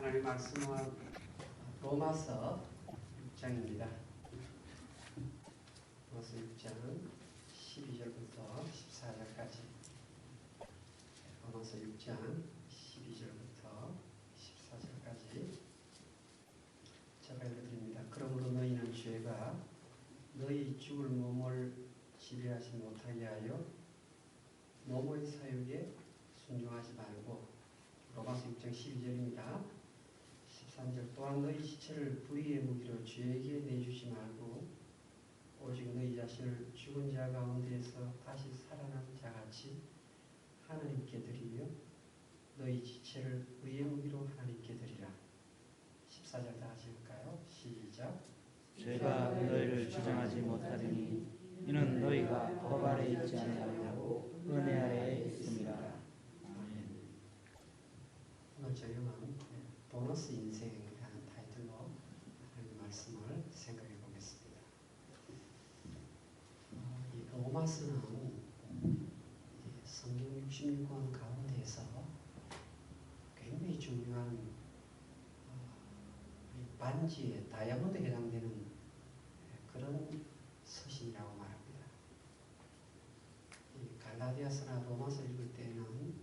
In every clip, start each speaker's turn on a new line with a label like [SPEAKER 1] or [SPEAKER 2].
[SPEAKER 1] 하나님의 말씀은 로마서 6장입니다. 로마서 6장 12절부터 14절까지. 로마서 6장 12절부터 14절까지 제가 읽어드립니다. 그러므로 너희는 죄가 너희 죽을 몸을 지배하지 못하게 하여 몸의 사욕에 순종하지 말고. 로마서 6장 12절입니다. 13절 또한 너희 지체를 불의의 무기로 죄에게 내주지 말고 오직 너희 자신을 죽은 자 가운데에서 다시 살아난 자같이 하나님께 드리며 너희 지체를 의의 무기로 하나님께 드리라. 14절 다 같이 읽을까요? 시작.
[SPEAKER 2] 죄가 너희를 주장하지 못하리니 이는 너희가 법 아래 있지 아니하고 은혜 아래 있습니다.
[SPEAKER 1] 오늘 저희는 보너스 인생이라는 타이틀로 하나님의 말씀을 생각해 보겠습니다. 이 로마서는 성경 66권 가운데에서 굉장히 중요한 반지에 다이아몬드에 해당되는 그런 서신이라고 말합니다. 이 갈라디아서나 로마서 읽을 때는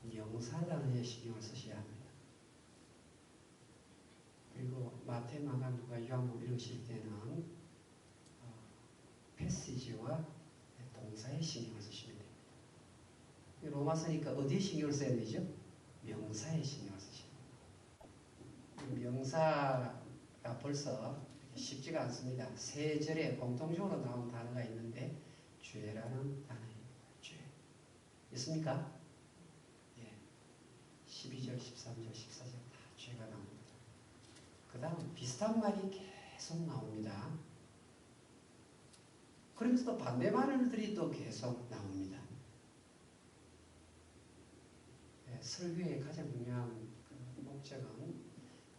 [SPEAKER 1] 명사단에 신경을 쓰셔야 합니다. 그리고 마태, 마가, 누가, 요한복음 읽으실 때는 패시지와 동사에 신경을 쓰시면 됩니다. 로마서니까 어디에 신경을 써야 되죠? 명사에 신경을 쓰셔야 됩니다. 명사가 벌써 쉽지가 않습니다. 세 절에 공통적으로 나온 단어가 있는데 죄라는 단어입니다. 죄. 있습니까? 12절, 13절, 14절 다 죄가 나옵니다. 그 다음 비슷한 말이 계속 나옵니다. 그러면서 또 반대 말들이 또 계속 나옵니다. 설교의 가장 중요한 목적은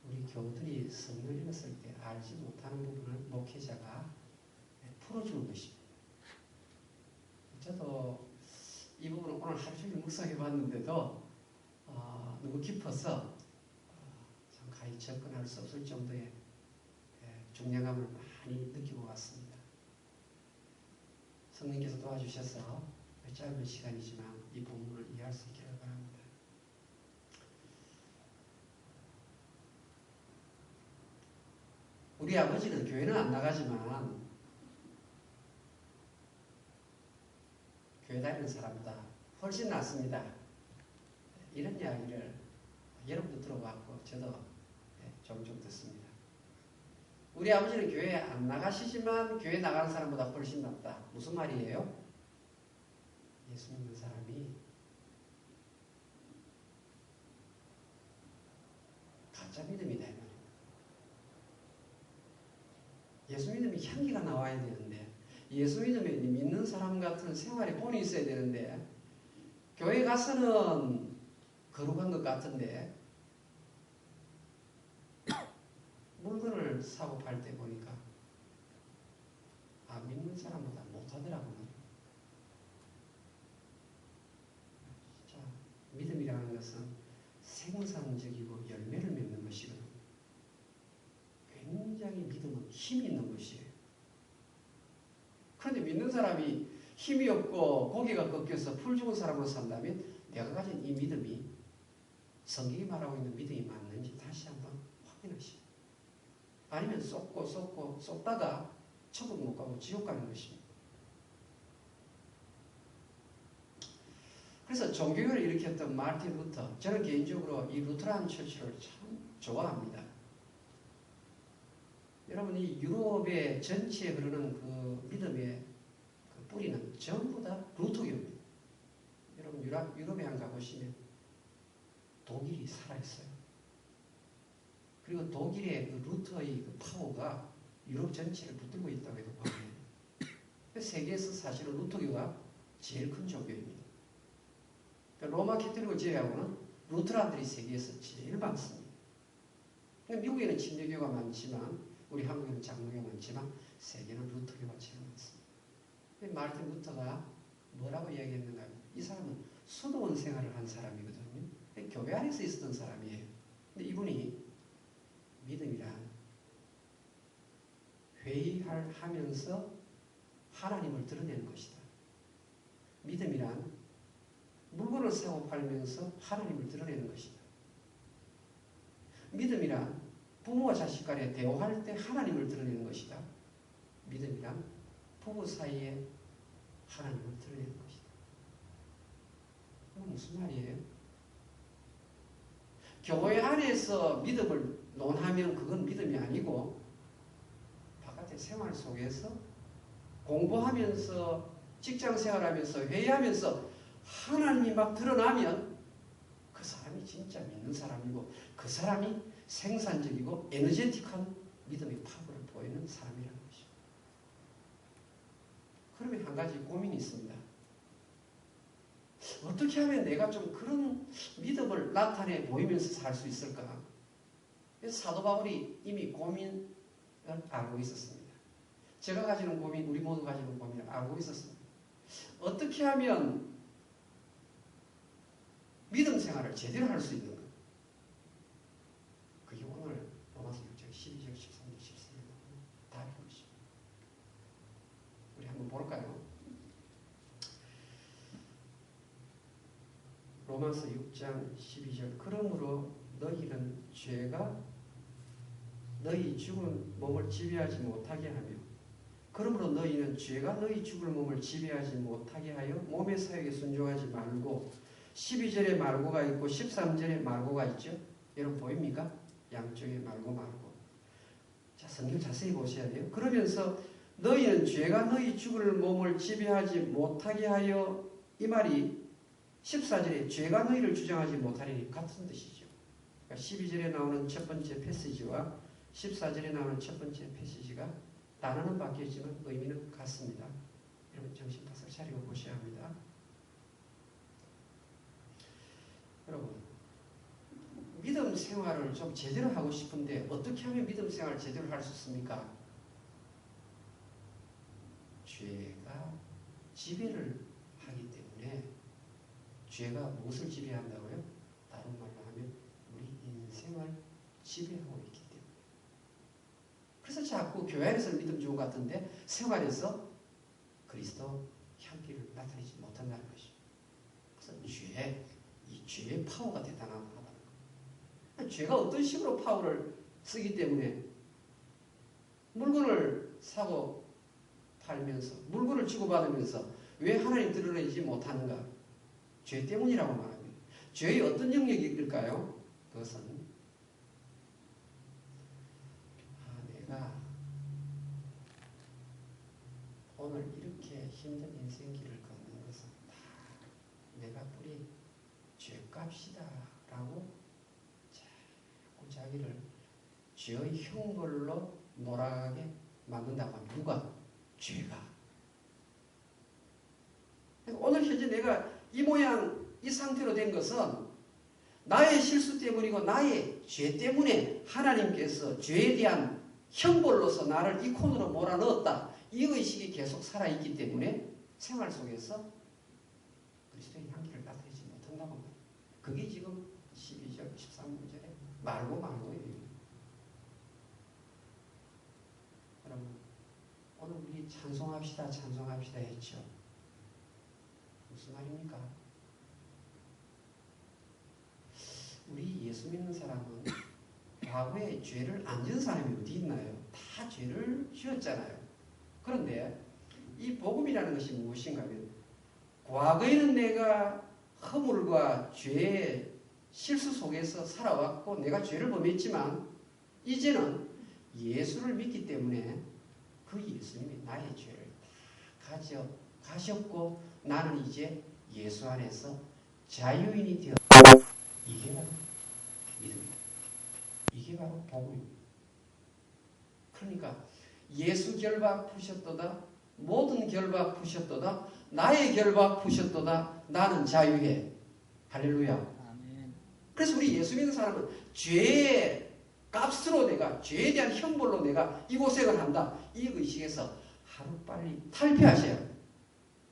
[SPEAKER 1] 우리 교우들이 성경을 읽었을 때 알지 못하는 부분을 목회자가 풀어주는 것입니다. 저도 이 부분을 오늘 하루 종일 묵상해 봤는데도 너무 깊어서 참 가히 접근할 수 없을 정도의 중량감을 많이 느끼고 왔습니다. 성령께서 도와주셔서 짧은 시간이지만 이 본문을 이해할 수 있기를 바랍니다. 우리 아버지는 교회는 안 나가지만 교회 다니는 사람보다 훨씬 낫습니다. 이런 이야기를 여러분도 들어봤고 저도 종종 듣습니다. 우리 아버지는 교회 안 나가시지만 교회 나가는 사람보다 훨씬 낫다. 무슨 말이에요? 예수 믿는 사람이 가짜 믿음이다 이 말입니다. 예수 믿음이 향기가 나와야 되는데 예수 믿음에 믿는 사람 같은 생활에 본이 있어야 되는데 교회 가서는 거룩한 것 같은데 물건을 사고 팔 때 보니까 믿는 사람보다 못하더라고요. 자, 믿음이라는 것은 생산적이고 열매를 맺는 것이거든요. 굉장히 믿음은 힘이 있는 것이에요. 그런데 믿는 사람이 힘이 없고 고개가 꺾여서 풀 죽은 사람으로 산다면 내가 가진 이 믿음이 성경이 말하고 있는 믿음이 맞는지 다시 한번 확인하시오. 아니면 쏟다가 천국 못 가고 지옥 가는 것입니다. 그래서 종교를 일으켰던 마르틴 루터, 저는 개인적으로 이 루터라는 처치를 참 좋아합니다. 여러분 이 유럽의 전체에 흐르는 그 믿음의 그 뿌리는 전부 다 루터교입니다. 여러분 유럽에 한 가보시면 독일이 살아있어요. 그리고 독일의 그 루터의 그 파워가 유럽 전체를 붙들고 있다고 해도 과언이에요. 세계에서 사실은 루터교가 제일 큰 종교입니다. 그러니까 로마 캐톨릭을 제외하고는 루터란들이 세계에서 제일 많습니다. 그러니까 미국에는 침례교가 많지만 우리 한국에는 장로교가 많지만 세계는 루터교가 제일 많습니다. 마르틴 루터가 뭐라고 이야기했는가 하면 이 사람은 수도원 생활을 한 사람이거든요. 교회 안에서 있었던 사람이에요. 근데 이분이 하면서 하나님을 드러내는 것이다. 믿음이란 물건을 사고 팔면서 하나님을 드러내는 것이다. 믿음이란 부모와 자식 간에 대화할 때 하나님을 드러내는 것이다. 믿음이란 부부 사이에 하나님을 드러내는 것이다. 이건 무슨 말이에요? 교회 안에서 믿음을 논하면 그건 믿음이 아니고 바깥의 생활 속에서 공부하면서 직장 생활하면서 회의하면서 하나님이 막 드러나면 그 사람이 진짜 믿는 사람이고 그 사람이 생산적이고 에너제틱한 믿음의 파워를 보이는 사람이라는 것이죠. 그러면 한 가지 고민이 있습니다. 어떻게 하면 내가 좀 그런 믿음을 나타내 보이면서 살 수 있을까? 그래서 사도 바울이 이미 고민을 알고 있었습니다. 제가 가지는 고민, 우리 모두 가지는 고민을 알고 있었습니다. 어떻게 하면 믿음 생활을 제대로 할 수 있는가? 그게 오늘 로마서 6장 12절, 13절, 14절 답인 것입니다. 우리 한번 볼까요? 로마서 6장 12절 그러므로 너희는 죄가 너희 죽은 몸을 지배하지 못하게 하며 그러므로 너희는 죄가 너희 죽을 몸을 지배하지 못하게 하여 몸의 사역에 순종하지 말고 12절에 말고가 있고 13절에 말고가 있죠. 여러분 보입니까? 양쪽에 말고. 자, 성경 자세히 보셔야 돼요. 그러면서 너희는 죄가 너희 죽을 몸을 지배하지 못하게 하여 이 말이 14절에 죄가 너희를 주장하지 못하리니 같은 뜻이죠. 그러니까 12절에 나오는 첫 번째 패시지와 14절에 나오는 첫 번째 패시지가 단어는 바뀌었지만 의미는 같습니다. 여러분 정신 바짝 차리고 보셔야 합니다. 여러분 믿음 생활을 좀 제대로 하고 싶은데 어떻게 하면 믿음 생활을 제대로 할 수 있습니까? 죄가 지배를 하기 때문에 죄가 무엇을 지배한다고요? 다른 말로 하면 우리 인생을 지배하고 있기 때문에. 그래서 자꾸 교회 안에서 믿음 좋은 것 같은데 생활에서 그리스도 향기를 나타내지 못한다는 것이죠. 그래서 이 죄의 파워가 대단하다는 거예요. 죄가 어떤 식으로 파워를 쓰기 때문에 물건을 사고 팔면서 물건을 주고받으면서 왜 하나님 드러내지 못하는가? 죄 때문이라고 말합니다. 죄의 어떤 영역일까요? 그것은 내가 오늘 이렇게 힘든 인생길을 걷는 것은 다 내가 뿌린 죄값이다 라고 자꾸 자기를 죄의 형벌로 몰아가게 만든다고 합니다. 누가? 죄가. 오늘 현재 내가 이 모양, 이 상태로 된 것은 나의 실수 때문이고 나의 죄 때문에 하나님께서 죄에 대한 형벌로서 나를 이 콘으로 몰아넣었다. 이 의식이 계속 살아있기 때문에 생활 속에서 그리스도의 향기를 나타내지 못한다고 합니다. 그게 지금 12절, 13절에 말고예요. 여러분, 오늘 우리 찬송합시다 했죠. 무슨 말입니까? 우리 예수 믿는 사람은 과거에 죄를 안 지은 사람이 어디 있나요? 다 죄를 지었잖아요. 그런데 이 복음이라는 것이 무엇인가 하면 과거에는 내가 허물과 죄의 실수 속에서 살아왔고 내가 죄를 범했지만 이제는 예수를 믿기 때문에 그 예수님이 나의 죄를 다 가셨고 나는 이제 예수 안에서 자유인이 되었다. 이게 바로 믿음입니다. 이게 바로 복음입니다. 그러니까 예수 결박 푸셨도다. 모든 결박 푸셨도다. 나의 결박 푸셨도다. 나는 자유해. 할렐루야.
[SPEAKER 2] 아멘.
[SPEAKER 1] 그래서 우리 예수 믿는 사람은 죄의 값으로 내가 죄에 대한 형벌로 내가 이 고생을 한다. 이 의식에서 하루빨리 탈피하셔야 합니다.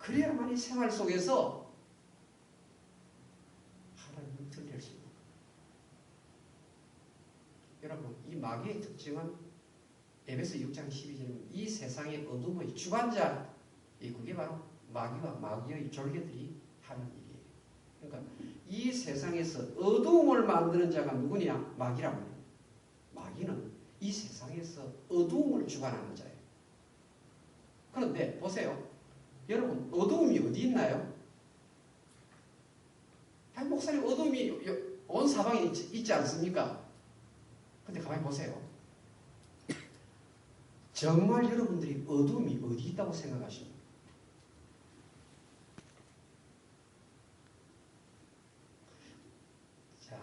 [SPEAKER 1] 그래야만이 생활 속에서 하나님을 드러낼 수 있는 거예요. 여러분, 이 마귀의 특징은 에베소 6장 12절에 이 세상의 어둠의 주관자, 그게 바로 마귀와 마귀의 졸개들이 하는 일이에요. 그러니까 이 세상에서 어두움을 만드는 자가 누구냐? 마귀라고 해요. 마귀는 이 세상에서 어두움을 주관하는 자예요. 그런데 보세요. 여러분, 어두움이 어디 있나요? 아니, 목사님, 어두움이 온 사방에 있지 않습니까? 근데 가만히 보세요. 정말 여러분들이 어두움이 어디 있다고 생각하십니까? 자,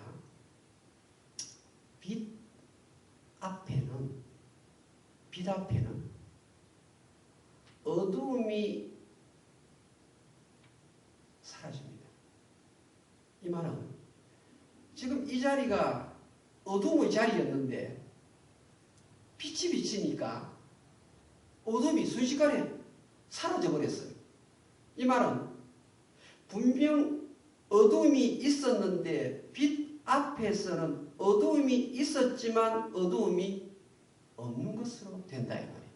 [SPEAKER 1] 빛 앞에는 어두움이 사라집니다. 이 말은 지금 이 자리가 어두움의 자리였는데 빛이 비치니까 어둠이 순식간에 사라져버렸어요. 이 말은 분명 어둠이 있었는데 빛 앞에서는 어두움이 있었지만 어두움이 없는 것으로 된다 이 말이에요.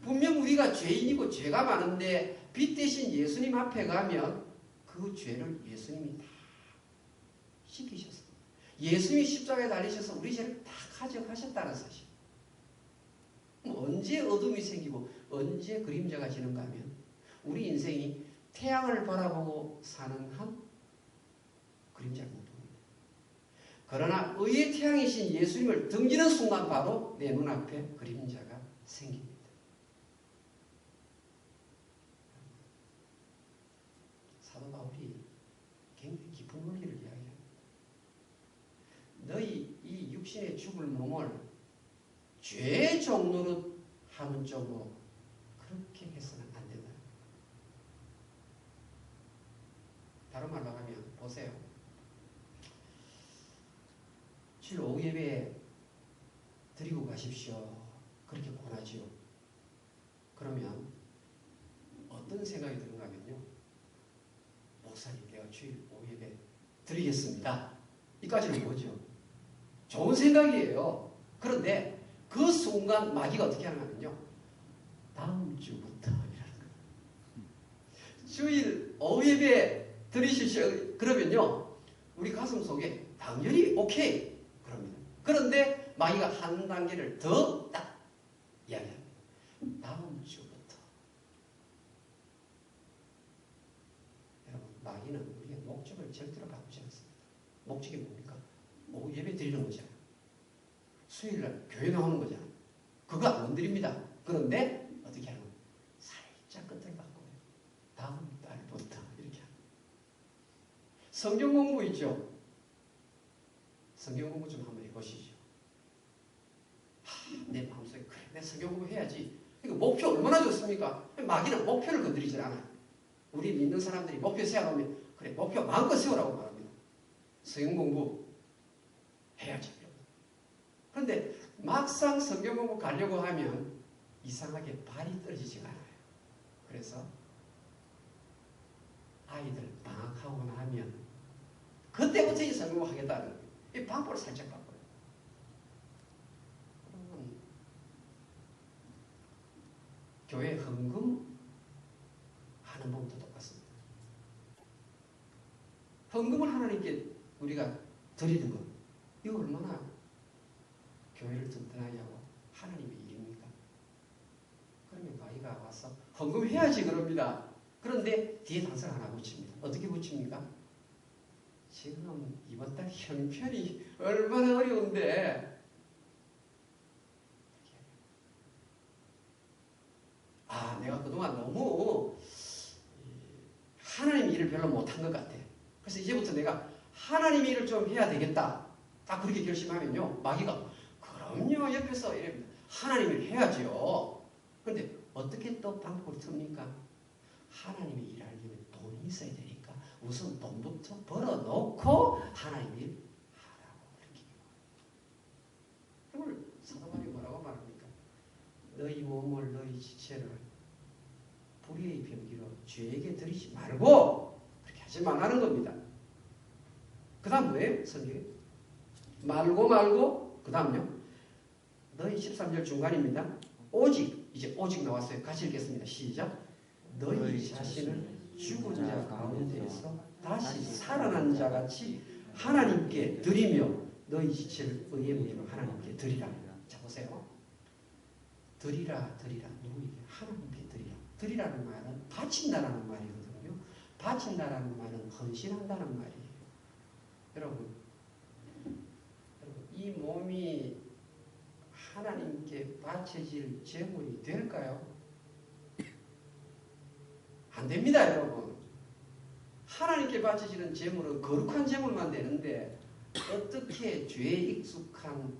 [SPEAKER 1] 분명 우리가 죄인이고 죄가 많은데 빛 대신 예수님 앞에 가면 그 죄를 예수님이 다 씻기셨어요. 예수님이 십자가에 달리셔서 우리 죄를 다 가져가셨다는 사실. 언제 어둠이 생기고 언제 그림자가 지는가 하면 우리 인생이 태양을 바라보고 사는 한 그림자를 못 봅니다. 그러나 의의 태양이신 예수님을 등지는 순간 바로 내 눈앞에 그림자가 생깁니다. 사도 바울이 굉장히 깊은 원리를 이야기합니다. 너희 이 육신의 죽을 몸을 죄의 종로로 하는 쪽으로 그렇게 해서는 안 된다. 다른 말로 하면 보세요. 주일 오후 예배에 드리고 가십시오. 그렇게 권하지요. 그러면 어떤 생각이 드는가 하면요. 목사님, 내가 주일 오후 예배 드리겠습니다. 이까지는 뭐죠? 좋은 생각이에요. 그런데 그 순간 마귀가 어떻게 하냐면요. 다음 주부터 이라는 거예요. 주일 오후 예배 드리십시오. 그러면요. 우리 가슴 속에 당연히 오케이. 그럽니다. 그런데 마귀가 한 단계를 더 딱 이야기합니다. 다음 주부터. 여러분, 마귀는 우리의 목적을 절대로 바꾸지 않습니다. 목적이 뭡니까? 오후 예배 드리는 거잖아요. 수요일날 교회 나오는 거잖아요. 그거 안 건드립니다. 그런데 어떻게 하는 거예요? 살짝 끝을 바꿔요. 다음 달부터 이렇게 하는 거예요. 성경 공부 있죠? 성경 공부 좀 한번 해보시죠. 내 마음속에 그래, 내 성경 공부 해야지. 그러니까 목표 얼마나 좋습니까? 마귀는 목표를 건드리질 않아요. 우리 믿는 사람들이 목표 세워놓으면 그래, 목표 마음껏 세우라고 말합니다. 성경 공부 해야지. 그런데 막상 성경 공부 가려고 하면 이상하게 발이 떨어지지가 않아요. 그래서 아이들 방학하고 나면 그때부터 이 성경 공부 하겠다는 거예요. 이 방법을 살짝 바꿔요. 그러면 교회 헌금 하는 법도 똑같습니다. 헌금을 하나님께 우리가 드리는 것, 이거 얼마나 교회를 든든하게 하고 하나님의 일입니까? 그러면 마귀가 와서 헌금해야지 그럽니다. 그런데 뒤에 단서를 하나 붙입니다. 어떻게 붙입니까? 지금 이번 달 형편이 얼마나 어려운데 내가 그동안 너무 하나님 일을 별로 못한 것 같아. 그래서 이제부터 내가 하나님 일을 좀 해야 되겠다. 딱 그렇게 결심하면요. 마귀가 그럼요. 옆에서 이래 하나님 일 해야죠. 그런데 어떻게 또 방법을 틉니까? 하나님의 일을 하려면 돈이 있어야 되니까 우선 돈부터 벌어놓고 하나님 일 하라고 그렇게. 그걸 사도 바울이 뭐라고 말합니까? 너희 몸을 너희 지체를 불의의 병기로 죄에게 드리지 말고 그렇게 하지 말라는 겁니다. 그 다음 뭐예요? 성경에? 말고 그 다음요. 너희 13절 중간입니다. 오직, 이제 오직 나왔어요. 같이 읽겠습니다. 시작. 너희 자신을 죽은 자 가운데에서 다시 살아난 자 같이 하나님께 드리며 너희 지체를 의의 문제로 하나님께 드리라. 자 보세요. 드리라 드리라 누구에게? 하나님께 드리라. 드리라는 말은 바친다라는 말이거든요. 바친다라는 말은 헌신한다는 말이에요. 여러분 이 몸이 하나님께 바쳐질 제물이 될까요? 안 됩니다, 여러분. 하나님께 바쳐지는 제물은 거룩한 제물만 되는데 어떻게 죄에 익숙한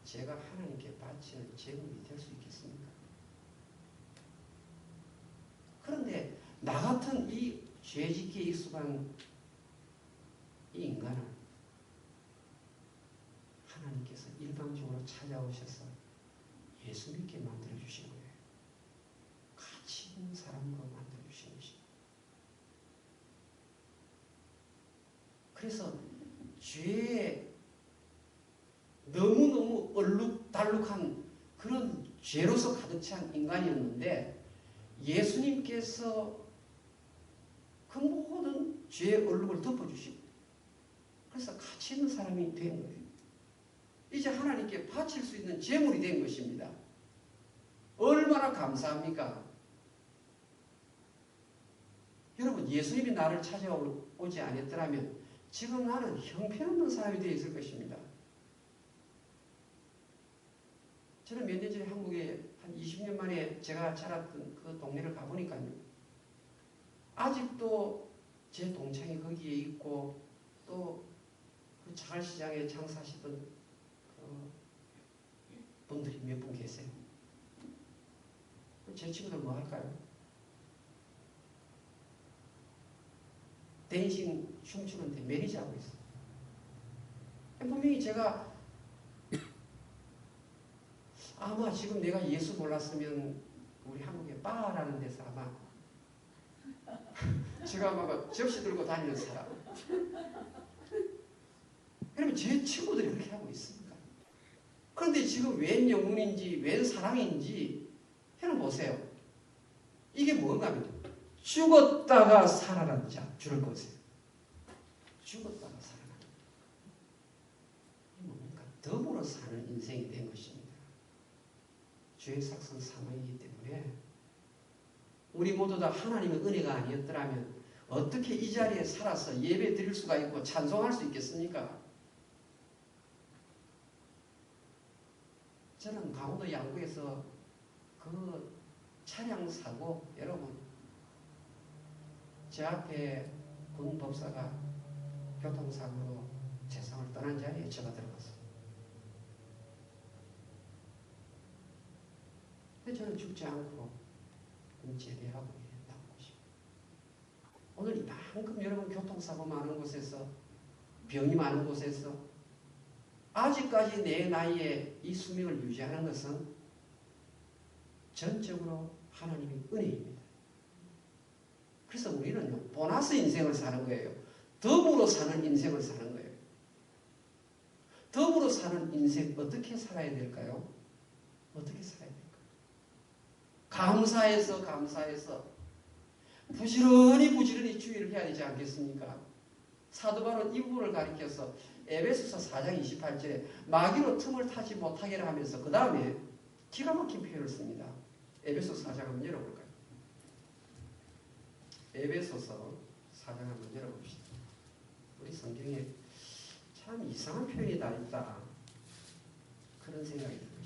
[SPEAKER 1] 제가 하나님께 바치는 제물이 될 수 있겠습니까? 그런데 나 같은 이 죄짓기에 익숙한 이 인간을 하나님께서 일방적으로 찾아오셔서 예수 믿게 만들어주신 거예요. 가치 있는 사람으로 만들어주신 것입니다. 그래서 죄에 너무너무 얼룩달룩한 그런 죄로서 가득 찬 인간이었는데 예수님께서 그 모든 죄의 얼룩을 덮어주시고 그래서 가치 있는 사람이 된 거예요. 이제 하나님께 바칠 수 있는 제물이 된 것입니다. 얼마나 감사합니까? 여러분 예수님이 나를 찾아오지 않았더라면 지금 나는 형편없는 사람이 되어 있을 것입니다. 저는 몇 년 전에 한국에 한 20년 만에 제가 자랐던 그 동네를 가보니까요. 아직도 제 동창이 거기에 있고 또 그 자갈시장에 장사하시던 그 분들이 몇 분 계세요. 제 친구들 뭐 할까요? 댄싱 춤추는데 매니저하고 있어요. 분명히 제가 아마 지금 내가 예수 몰랐으면 우리 한국의 바라는 데서 아마 제가 아마 접시 들고 다니는 사람. 그러면 제 친구들이 그렇게 하고 있습니다. 그런데 지금 웬 영혼인지 웬 사랑인지 여러분 보세요. 이게 뭔가 하면 죽었다가 살아난 자 줄을 거세요. 죽었다가 살아난 자. 뭔가 덤으로 사는 인생이 된 것입니다. 죄의 삭선 사망이기 때문에 우리 모두 다 하나님의 은혜가 아니었더라면 어떻게 이 자리에 살아서 예배 드릴 수가 있고 찬송할 수 있겠습니까? 저는 강원도 양구에서 그 차량 사고 여러분 제 앞에 군 법사가 교통사고로 세상을 떠난 자리에 제가 들어갔어요. 근데 저는 죽지 않고 제대하고 나온 것입니다. 오늘 이만큼 여러분 교통사고 많은 곳에서 병이 많은 곳에서 아직까지 내 나이에 이 수명을 유지하는 것은 전적으로 하나님의 은혜입니다. 그래서 우리는 보너스 인생을 사는 거예요. 덤으로 사는 인생을 사는 거예요. 덤으로 사는 인생 어떻게 살아야 될까요? 어떻게 살아야 될까요? 감사해서 부지런히 주의를 해야 되지 않겠습니까? 사도 바울은 이 부분을 가리켜서 에베소서 4장 28절에 마귀로 틈을 타지 못하게 하면서 그 다음에 기가 막힌 표현을 씁니다. 에베소서 4장 한번 열어볼까요? 에베소서 4장 한번 열어봅시다. 우리 성경에 참 이상한 표현이 다 있다. 그런 생각이 듭니다.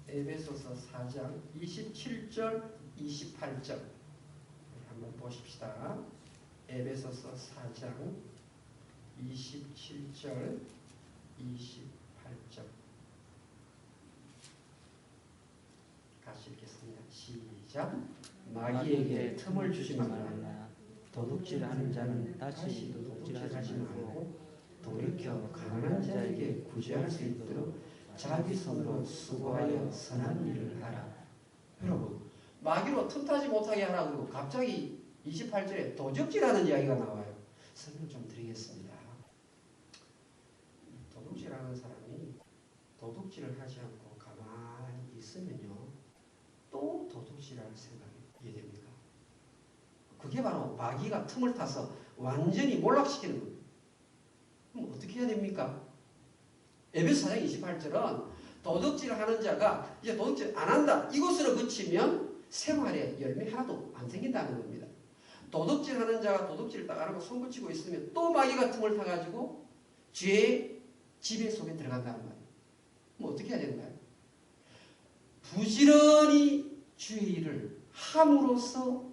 [SPEAKER 1] 에베소서 4장 27절 28절 한번 보십시다. 에베소서 4장 27절 28절 같이 읽겠습니다. 시작. 마귀에게 틈을 주지 말라.
[SPEAKER 2] 도둑질하는 자는 다시 도둑질하지 말고
[SPEAKER 1] 돌이켜 가난한 자에게 구제할 수 있도록 자기 손으로 수고하여 선한 일을 하라. 여러분 마귀로 틈타지 못하게 하라 그러고 갑자기 28절에 도적질하는 이야기가 나와요. 설명 좀 드리겠습니다. 도둑질하는 사람이 도둑질을 하지 않고 가만히 있으면요, 또 도둑질할 생각이 됩니까? 그게 바로 마귀가 틈을 타서 완전히 몰락시키는 겁니다. 그럼 어떻게 해야 됩니까? 에베소 4장 28절은 도둑질을 하는 자가 이제 도둑질 안 한다, 이것으로 그치면 생활에 열매 하나도 안 생긴다는 겁니다. 도둑질 하는 자가 도둑질을 딱 안 하고 손붙이고 있으면 또 마귀가 틈을 타가지고 죄의 지배 속에 들어간다는 말이에요. 그럼 어떻게 해야 되는가요? 부지런히 주의 일을 함으로써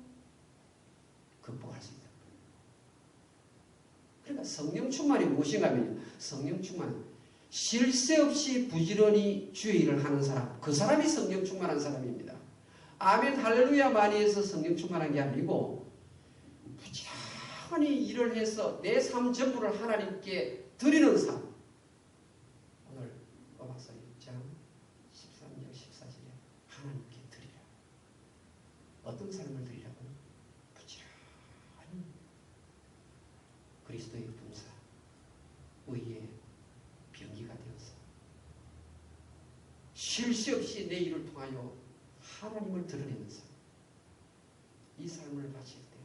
[SPEAKER 1] 극복할 수 있다. 그러니까 성령 충만이 무엇인가 하면, 성령 충만, 쉴 새 없이 부지런히 주의 일을 하는 사람, 그 사람이 성령 충만한 사람입니다. 아멘 할렐루야 많이 해서 성령 충만한 게 아니고 부지런히 일을 해서 내 삶 전부를 하나님께 드리는 삶. 오늘 로마서 6장 13절 14절에 하나님께 드리라. 어떤 삶을 드리라고요? 부지런히 그리스도의 분사, 의의 병기가 되어서 쉴 새 없이 내 일을 통하여 하나님을 드러내는 삶. 이 삶을 바칠 때